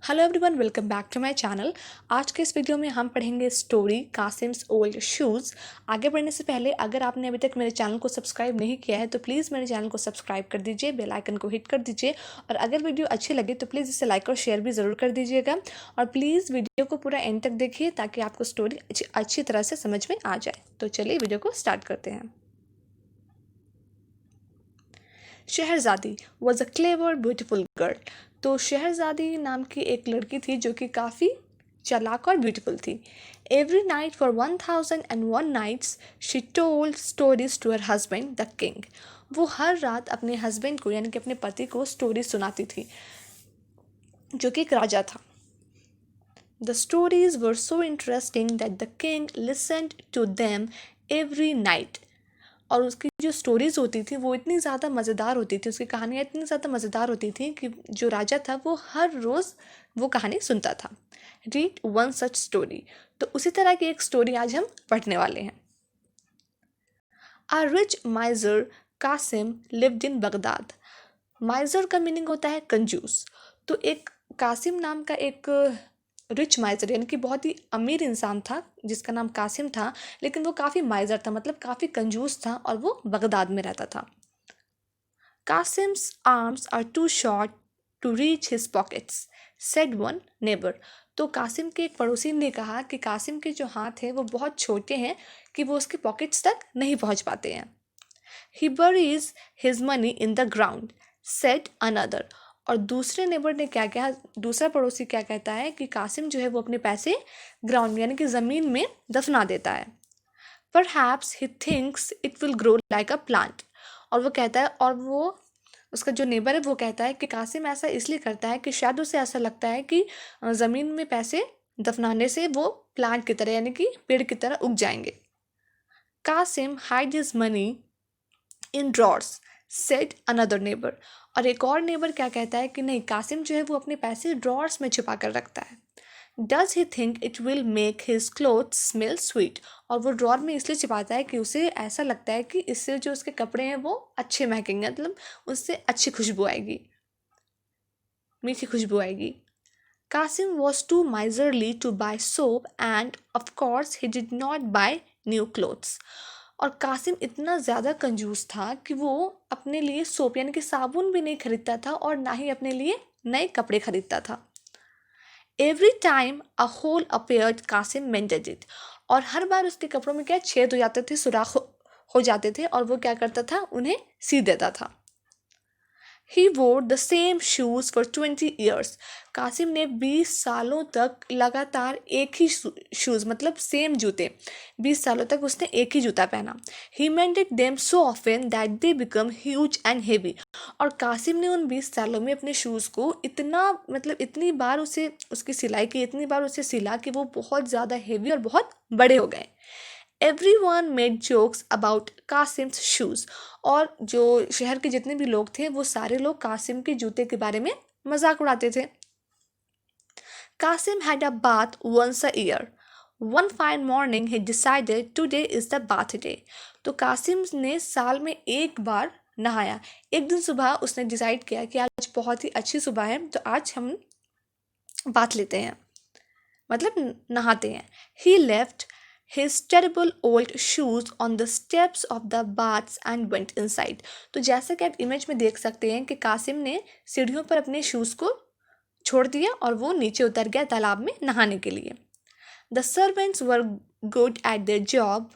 Hello everyone, welcome back to my channel. आज के इस वीडियो में हम पढ़ेंगे स्टोरी कासिम्स ओल्ड शूज़। आगे बढ़ने से पहले अगर आपने अभी तक मेरे चैनल को सब्सक्राइब नहीं किया है तो प्लीज़ मेरे चैनल को सब्सक्राइब कर दीजिए, बेल आइकन को हिट कर दीजिए और अगर वीडियो अच्छी लगे तो प्लीज़ इसे लाइक और शेयर भी ज़रूर कर दीजिएगा। और प्लीज़ वीडियो को पूरा एंड तक देखिए ताकि आपको स्टोरी अच्छी तरह से समझ में आ जाए। तो चलिए वीडियो को स्टार्ट करते हैं। Scheherazade was a clever beautiful girl. तो शहरज़ादी नाम की एक लड़की थी जो कि काफ़ी चालाक और ब्यूटीफुल थी। Every night for 1001 nights she told stories to her husband the king. वो हर रात अपने हस्बैंड को यानी कि अपने पति को स्टोरी सुनाती थी जो कि एक राजा था। The stories were so interesting that the king listened to them every night. और उसकी जो स्टोरीज़ होती थी वो इतनी ज़्यादा मज़ेदार होती थी, उसकी कहानियाँ इतनी ज़्यादा मज़ेदार होती थी कि जो राजा था वो हर रोज़ वो कहानी सुनता था। Read one such story. तो उसी तरह की एक स्टोरी आज हम पढ़ने वाले हैं। A rich miser Kasim lived in Baghdad. Miser का मीनिंग होता है कंजूस। तो एक कासिम नाम का एक रिच माइजर यानी कि बहुत ही अमीर इंसान था जिसका नाम कासिम था, लेकिन वो काफ़ी माइजर था, मतलब काफ़ी कंजूस था और वो बगदाद में रहता था। Kasim's arms are too short to reach his pockets, said one neighbour. तो कासिम के एक पड़ोसी ने कहा कि कासिम के जो हाथ हैं वो बहुत छोटे हैं कि वो उसके पॉकेट्स तक नहीं पहुंच पाते हैं। ही buries his money in the ground, said another। और दूसरे नेबर ने क्या कहा, दूसरा पड़ोसी क्या कहता है कि कासिम जो है वो अपने पैसे ग्राउंड यानी कि ज़मीन में दफना देता है। Perhaps he thinks it will grow like a plant। और वो कहता है, और वो उसका जो नेबर है वो कहता है कि कासिम ऐसा इसलिए करता है कि शायद उसे ऐसा लगता है कि ज़मीन में पैसे दफनाने से वो प्लांट की तरह यानी कि पेड़ की तरह उग जाएंगे। Kasim hide his money in drawers, said another neighbour. और एक और नेबर क्या कहता है कि नहीं, कासिम जो है वो अपने पैसे ड्रॉर्स में छुपा कर रखता है। Does he think it will make his cloth smell sweet. और वो ड्रॉर में इसलिए छिपाता है कि उसे ऐसा लगता है कि इससे जो उसके कपड़े हैं वो अच्छे महकेंगे, मतलब उससे अच्छी खुशबू आएगी, मीठी खुशबू आएगी। Kasim was too miserly to buy soap and of course he did not buy new clothes. और कासिम इतना ज़्यादा कंजूस था कि वो अपने लिए सोप यानी कि साबुन भी नहीं खरीदता था और ना ही अपने लिए नए कपड़े खरीदता था। Every time a hole appeared Kasim mended it. और हर बार उसके कपड़ों में क्या छेद हो जाते थे, सुराख हो जाते थे और वो क्या करता था, उन्हें सी देता था। He wore the same shoes for 20 years। Qasim ने 20 सालों तक लगातार एक ही शूज़ मतलब सेम जूते 20 सालों तक उसने एक ही जूता पहना। He mended them so often that they become huge and heavy। और कासिम ने उन 20 सालों में अपने शूज़ को इतना मतलब इतनी बार उसे उसकी सिलाई की, इतनी बार उसे सिला कि वो बहुत ज़्यादा हेवी और बहुत बड़े हो गए। Everyone made jokes about Kasim's shoes. और जो शहर के जितने भी लोग थे वो सारे लोग कासिम के जूते के बारे में मजाक उड़ाते थे। Kasim had a bath once a year. One fine morning he decided today is the bath day. तो कासिम ने साल में एक बार नहाया। एक दिन सुबह उसने डिसाइड किया कि आज बहुत ही अच्छी सुबह है तो आज हम बाथ लेते हैं, मतलब नहाते हैं। ही left his terrible old shoes on the steps of the baths and went inside। तो जैसा कि आप इमेज में देख सकते हैं कि कासिम ने सीढ़ियों पर अपने शूज़ को छोड़ दिया और वो नीचे उतर गया तालाब में नहाने के लिए। The servants were good at their job।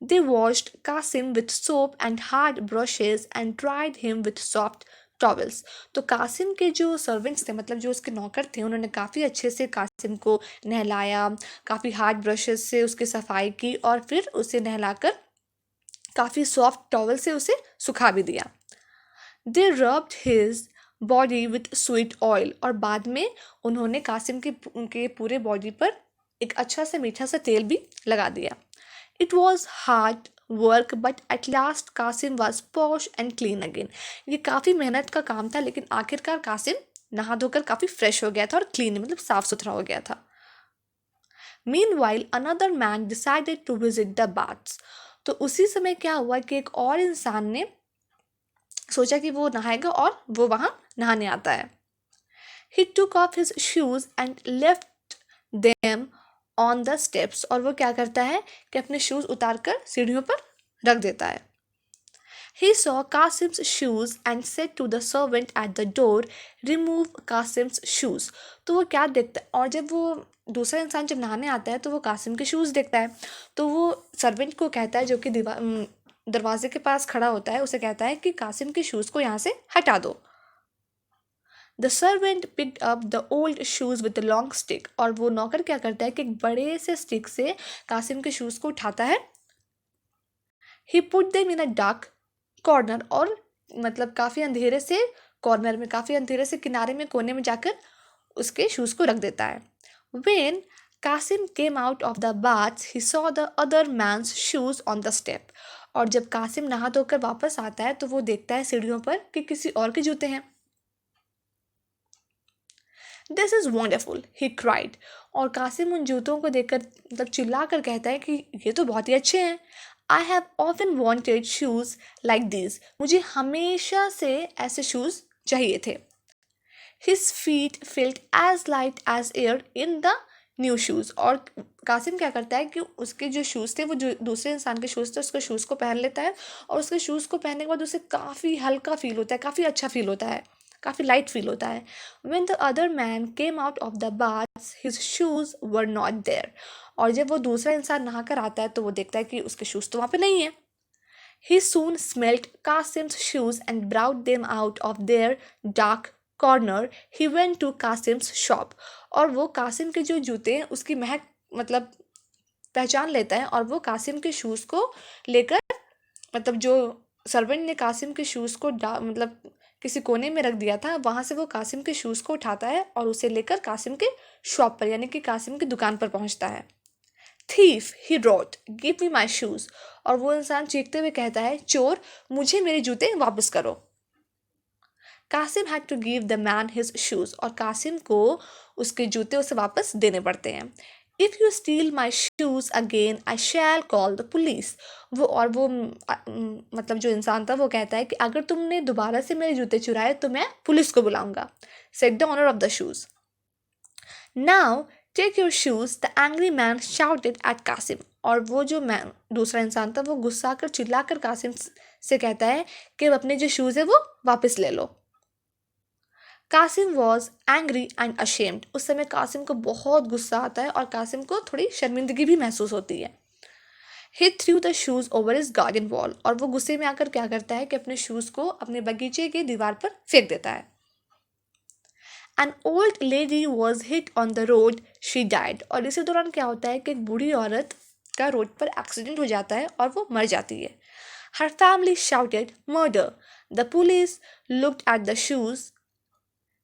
They washed Kasim with soap and hard brushes and dried him with soft towels. तो कासिम के जो सर्वेंट्स थे, मतलब जो उसके नौकर थे, उन्होंने काफ़ी अच्छे से कासिम को नहलाया, काफ़ी हार्ड ब्रशेस से उसकी सफाई की और फिर उसे नहलाकर काफ़ी सॉफ्ट टॉवल से उसे सुखा भी दिया। They rubbed his body with sweet oil. और बाद में उन्होंने कासिम के पूरे बॉडी पर एक अच्छा सा मीठा सा तेल भी लगा दिया। It was hard work but at last Kasim was posh and clean again. ये काफ़ी मेहनत का काम था लेकिन आखिरकार कासिम नहा धोकर काफ़ी फ्रेश हो गया था और क्लीन मतलब साफ सुथरा हो गया था। Meanwhile another man decided to visit the baths. तो उसी समय क्या हुआ कि एक और इंसान ने सोचा कि वो नहाएगा और वो वहाँ नहाने आता है। He took off his shoes and left them on the steps. और वो क्या करता है कि अपने शूज उतार कर सीढ़ियों पर रख देता है. He saw Qasim's shoes and said to the servant at the door, remove Qasim's shoes. तो वो क्या देखता है, और जब वो दूसरा इंसान जब नहाने आता है तो वो कासिम के शूज़ देखता है, तो वो सर्वेंट को कहता है जो कि दरवाजे के पास खड़ा होता है, उसे कहता है कि कासिम के शूज़ को यहाँ से हटा दो. The servant picked up the old shoes with the long stick. और वो नौकर क्या करता है कि एक बड़े से स्टिक से कासिम के शूज़ को उठाता है. He put them in a dark corner. और मतलब काफ़ी अंधेरे से कॉर्नर में, काफ़ी अंधेरे से किनारे में, कोने में जाकर उसके शूज़ को रख देता है. When Qasim came out of the bath, he saw the other man's shoes on the step. और जब कासिम नहा धोकर वापस आता है तो वो देखता है सीढ़ियों पर कि किसी और के जूते हैं. This is wonderful, he cried. और कासिम उन जूतों को देखकर मतलब चिल्ला कर कहता है कि ये तो बहुत ही अच्छे हैं. I have often wanted shoes like these. मुझे हमेशा से ऐसे शूज़ चाहिए थे. His feet felt as light as air in the new shoes. और कासिम क्या करता है कि उसके जो शूज़ थे, वो जो दूसरे इंसान के शूज़ थे, उसके शूज़ को पहन लेता है, और उसके शूज़ को पहनने के बाद उसे काफ़ी हल्का फील होता है, काफ़ी अच्छा फील होता है, काफ़ी लाइट फील होता है. When the other man came out of the bath, his shoes were not there. और जब वो दूसरा इंसान नहा कर आता है तो वो देखता है कि उसके शूज़ तो वहाँ पे नहीं है. He soon smelt Qasim's shoes and brought them out of their dark corner. He went to Qasim's shop. और वो कासिम के जो जूते हैं उसकी महक मतलब पहचान लेता है, और वो कासिम के शूज़ को लेकर, मतलब जो सर्वेंट ने कासिम के शूज़ को मतलब किसी कोने में रख दिया था, वहाँ से वो कासिम के शूज़ को उठाता है और उसे लेकर कासिम के शॉप पर, यानी कि कासिम की दुकान पर पहुँचता है. Thief, he wrote, give me my shoes. और वो इंसान चीखते हुए कहता है, चोर, मुझे मेरे जूते वापस करो. Qasim had to give the man his shoes. और कासिम को उसके जूते उसे वापस देने पड़ते हैं. If you steal my shoes again, I shall call the police. वो मतलब जो इंसान था वो कहता है कि अगर तुमने दोबारा से मेरे जूते चुराए तो मैं पुलिस को बुलाऊंगा. Said the owner of the shoes. Now take your shoes, the angry man shouted at Qasim. और वो जो दूसरा इंसान था वो गुस्सा कर चिल्ला कर कासिम से कहता है कि अपने जो शूज़ है वो वापस ले लो. Kasim was angry and ashamed. उस समय कासिम को बहुत गुस्सा आता है और कासिम को थोड़ी शर्मिंदगी भी महसूस होती है. He threw the shoes over his garden wall. और वो गुस्से में आकर क्या करता है कि अपने शूज़ को अपने बगीचे के दीवार पर फेंक देता है. An old lady was hit on the road, she died. और इसी दौरान क्या होता है कि एक बूढ़ी औरत का रोड पर एक्सीडेंट हो जाता है और वो मर जाती है. Her family shouted murder. The police looked at the shoes.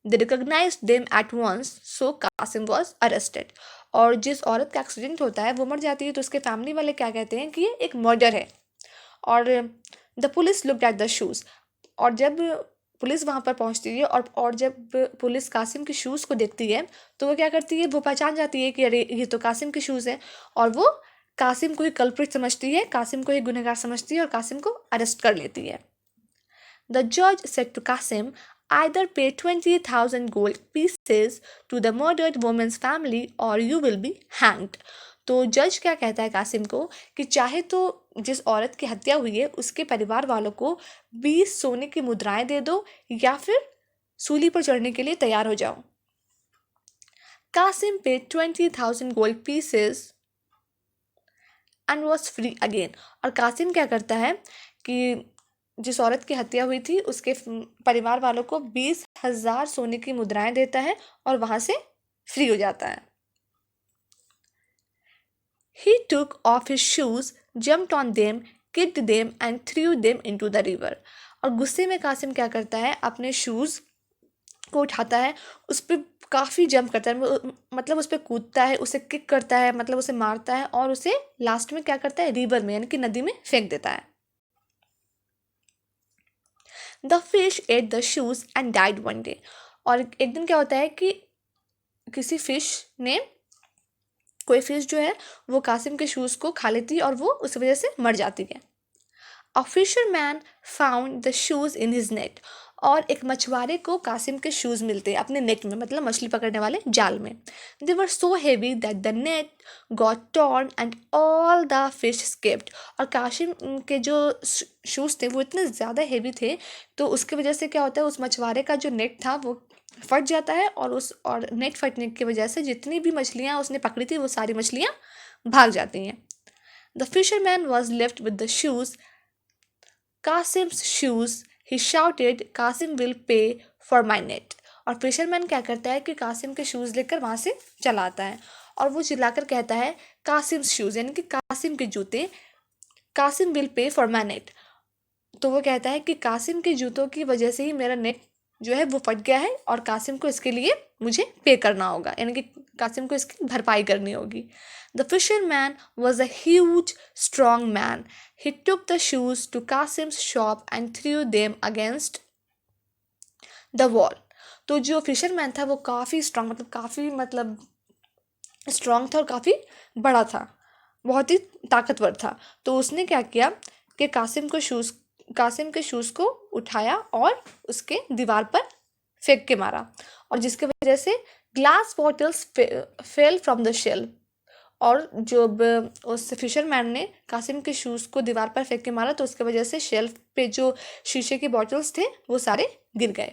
They recognized them at once, so Qasim was arrested. और जिस औरत का एक्सीडेंट होता है वो मर जाती है तो उसके फैमिली वाले क्या कहते हैं कि ये एक मर्डर है. और the police looked at the shoes. और जब पुलिस वहाँ पर पहुँचती है और जब पुलिस कासिम के शूज़ को देखती है तो वो क्या करती है, वो पहचान जाती है कि अरे ये तो कासिम के शूज़ हैं, और वो कासिम को ही कल्प्रिट समझती है, कासिम को ही गुनहगार समझती है और कासिम को अरेस्ट कर लेती है. द जज said to Kasim, either pay 20,000 gold pieces to the murdered woman's family or you will be hanged. तो जज क्या कहता है कासिम को कि चाहे तो जिस औरत की हत्या हुई है उसके परिवार वालों को 20 सोने की मुद्राएं दे दो या फिर सूली पर चढ़ने के लिए तैयार हो जाओ. Qasim paid 20,000 gold pieces and was free again. और कासिम क्या करता है कि जिस औरत की हत्या हुई थी उसके परिवार वालों को 20,000 सोने की मुद्राएं देता है और वहां से फ्री हो जाता है. He took off his shoes, jumped on them, kicked them and threw them into the river. और गुस्से में कासिम क्या करता है, अपने शूज़ को उठाता है, उस पर काफ़ी जंप करता है, मतलब उस पर कूदता है, उसे किक करता है, मतलब उसे मारता है और उसे लास्ट में क्या करता है, रिवर में यानी कि नदी में फेंक देता है. The fish ate the shoes and died one day. और एक दिन क्या होता है कि किसी फिश ने, कोई फिश जो है वो कासिम के शूज़ को खा लेती है और वो उस वजह से मर जाती है. A fisherman found the shoes in his net. और एक मछुआरे को कासिम के शूज़ मिलते हैं अपने नेट में, मतलब मछली पकड़ने वाले जाल में। They were so heavy that the net got torn and all the fish escaped. और कासिम के जो शूज़ थे वो इतने ज़्यादा हेवी थे, तो उसकी वजह से क्या होता है, उस मछुआरे का जो नेट था वो फट जाता है, और नेट फटने की वजह से जितनी भी मछलियाँ उसने पकड़ी थी वो सारी मछलियाँ भाग जाती हैं। The fisherman was left with the shoes, Kasim's shoes, he shouted, Kasim will pay for my net. और फिशरमैन क्या करता है कि कासिम के शूज़ लेकर वहाँ से चला आता है और वो चिल्लाकर कहता है कासिम्स शूज़, यानी कि कासिम के जूते, Kasim will pay for my net. तो वो कहता है कि कासिम के जूतों की वजह से ही मेरा नेट जो है वो फट गया है और कासिम को इसके लिए मुझे पे करना होगा, यानी कि कासिम को इसकी भरपाई करनी होगी। The fisherman was a huge strong man, he took the shoes to Kasim's shop and threw them against the wall. तो जो फिशरमैन था वो काफ़ी स्ट्रांग, मतलब स्ट्रांग था और काफ़ी बड़ा था, बहुत ही ताकतवर था। तो उसने क्या किया कि कासिम के शूज़ को उठाया और उसके दीवार पर फेंक के मारा, और जिसकी वजह से glass bottles fell from the shelf. और उस फिशरमैन ने कासिम के शूज़ को दीवार पर फेंक के मारा तो उसकी वजह से शेल्फ पे जो शीशे के बॉटल्स थे वो सारे गिर गए।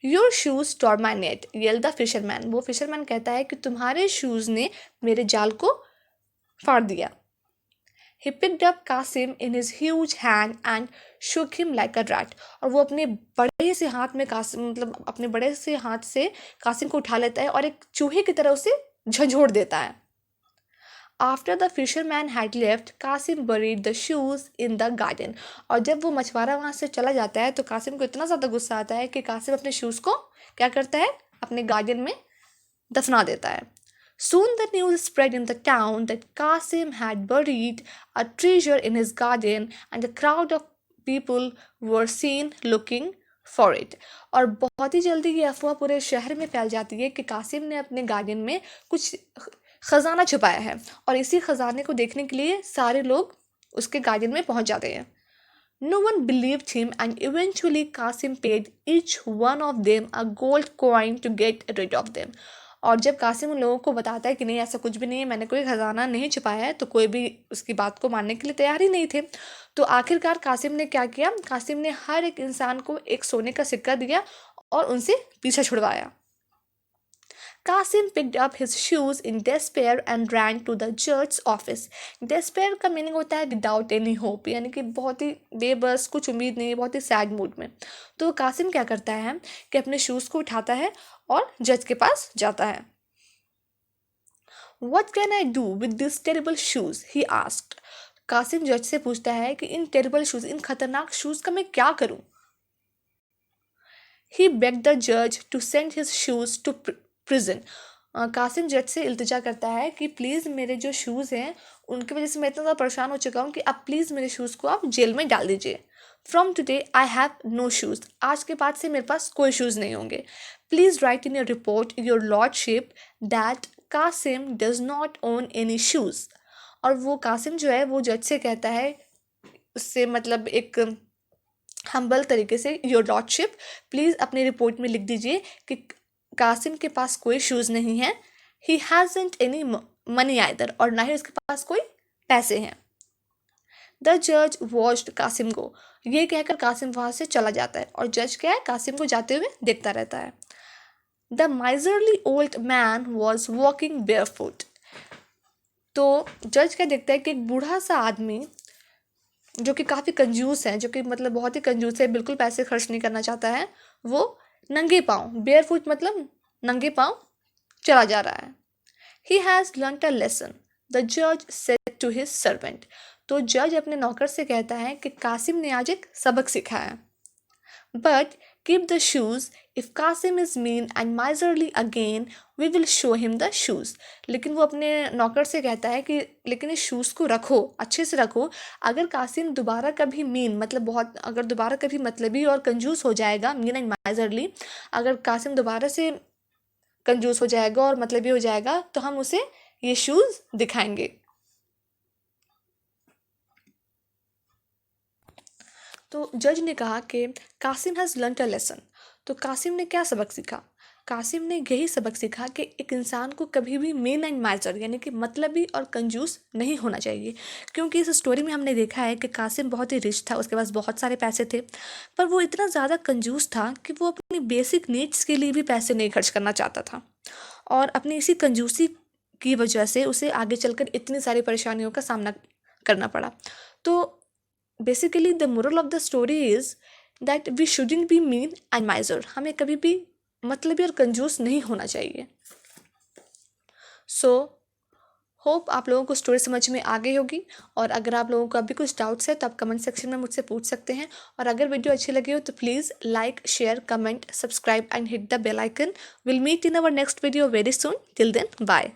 Your shoes tore my net, yelled the fisherman. वो फिशरमैन कहता है कि तुम्हारे शूज़ ने मेरे जाल को फाड़ दिया। He picked up Kasim in his huge hand and shook him like a rat. और वो अपने बड़े से हाथ में अपने बड़े से हाथ से कासिम को उठा लेता है और एक चूहे की तरह उसे झंझोड़ देता है। After the fisherman had left, Kasim buried the shoes in the garden. और जब वो मछुआरा वहाँ से चला जाता है तो कासिम को इतना ज़्यादा गुस्सा आता है कि कासिम अपने शूज़ को क्या करता है, अपने गार्डन में दफना देता है। Soon the news spread in the town that Qasim had buried a treasure in his garden, and a crowd of people were seen looking for it. और बहुत ही जल्दी ये अफवाह पूरे शहर में फैल जाती है कि कासिम ने अपने गार्डन में कुछ खजाना छुपाया है, और इसी खजाने को देखने के लिए सारे लोग उसके गार्डन में पहुंच जाते हैं। No one believed him, and eventually Qasim paid each one of them a gold coin to get rid of them. और जब कासिम उन लोगों को बताता है कि नहीं ऐसा कुछ भी नहीं है, मैंने कोई खजाना नहीं छुपाया है, तो कोई भी उसकी बात को मानने के लिए तैयार ही नहीं थे। तो आखिरकार कासिम ने क्या किया, कासिम ने हर एक इंसान को एक सोने का सिक्का दिया और उनसे पीछा छुड़वाया। Kasim picked up his shoes in despair and ran to the judge's office. Despair का मीनिंग होता है without any hope, यानी कि बहुत ही बेबस, कुछ उम्मीद नहीं, बहुत ही सैड मूड में। तो कासिम क्या करता है कि अपने शूज़ को उठाता है और जज के पास जाता है। What can I do with these terrible shoes? He asked. Qasim जज से पूछता है कि इन टेरिबल शूज़, इन खतरनाक शूज़ का मैं क्या करूं? He begged the judge to send his shoes to prison. Qasim जज से इल्तिजा करता है कि प्लीज़ मेरे जो शूज़ हैं उनकी वजह से मैं इतना ज़्यादा परेशान हो चुका हूँ कि आप प्लीज़ मेरे शूज़ को आप जेल में डाल दीजिए। From today I have no shoes, आज के बाद से मेरे पास कोई शूज़ नहीं होंगे। Please write in your report your lordship that Kasim does not own any shoes. और वो कासिम जो है वो जज से कहता है, उससे मतलब एक हम्बल तरीके से, योर लॉर्डशिप प्लीज़ अपनी रिपोर्ट में लिख दीजिए कि कासिम के पास कोई शूज़ नहीं है। ही हैज़ंट एनी मनी आइदर, और ना ही उसके पास कोई पैसे हैं। द जज वॉच्ड कासिम को, ये कहकर कासिम वहाँ से चला जाता है और जज क्या है, कासिम को जाते हुए देखता रहता है। The miserly old man was walking barefoot. तो जज क्या देखता है कि एक बूढ़ा सा आदमी जो कि काफ़ी कंजूस है, जो कि मतलब बहुत ही कंजूस है, बिल्कुल पैसे खर्च नहीं करना चाहता है, वो नंगे पाँव, बेयरफुट मतलब नंगे पाँव चला जा रहा है। He has learned a lesson, the जज सेड टू हिज सर्वेंट। तो जज अपने नौकर से कहता है कि कासिम ने आज एक सबक सीखा है। But keep the shoes, if Kasim is mean and miserly again we will show him the shoes. लेकिन वो अपने नौकर से कहता है कि लेकिन इस शूज़ को रखो, अच्छे से रखो, अगर कासिम दोबारा कभी अगर दोबारा कभी मतलबी और कंजूस हो जाएगा, मीन एंड माइजरली, अगर कासिम दोबारा से कंजूस हो जाएगा और मतलबी हो जाएगा तो हम उसे ये शूज़ दिखाएंगे। तो जज ने कहा कि Kasim has learn a lesson. तो कासिम ने क्या सबक सीखा? कासिम ने यही सबक सीखा कि एक इंसान को कभी भी मेन एंड माइजर यानी कि मतलबी और कंजूस नहीं होना चाहिए, क्योंकि इस स्टोरी में हमने देखा है कि कासिम बहुत ही रिच था, उसके पास बहुत सारे पैसे थे, पर वो इतना ज़्यादा कंजूस था कि वो अपनी बेसिक नीड्स के लिए भी पैसे नहीं खर्च करना चाहता था, और अपनी इसी कंजूसी की वजह से उसे आगे चलकर इतनी सारी परेशानियों का सामना करना पड़ा। तो basically the moral of the story is that we shouldn't be mean and miser. हमें कभी भी मतलबी और कंजूस नहीं होना चाहिए। सो होप आप लोगों को स्टोरी समझ में आ गई होगी, और अगर आप लोगों को अभी कुछ डाउट्स है तो आप कमेंट सेक्शन में मुझसे पूछ सकते हैं, और अगर वीडियो अच्छी लगी हो तो please like, share, comment, subscribe and hit the bell icon. Will meet in our next video very soon. Till then bye.